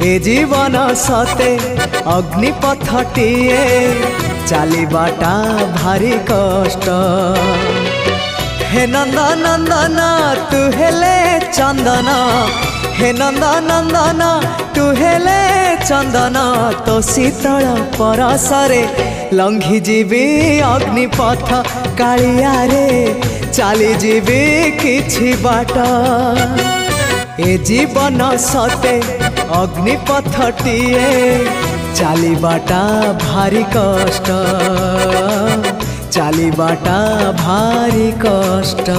ए जीवन सते अग्निपथटिए चलिबाटा भारी कष्ट। हे नंदनंदन तू हेले चंदन, हे नंदनंदन तू हेले चंदन, तो शीतल परसरे लंघी जीवी अग्निपथ कालिया रे चली जीवी किछि बाट। ए जीवन सते अग्निपथटिए चलिबाटा भारी कष्ट, चलिबाटा भारी कष्ट।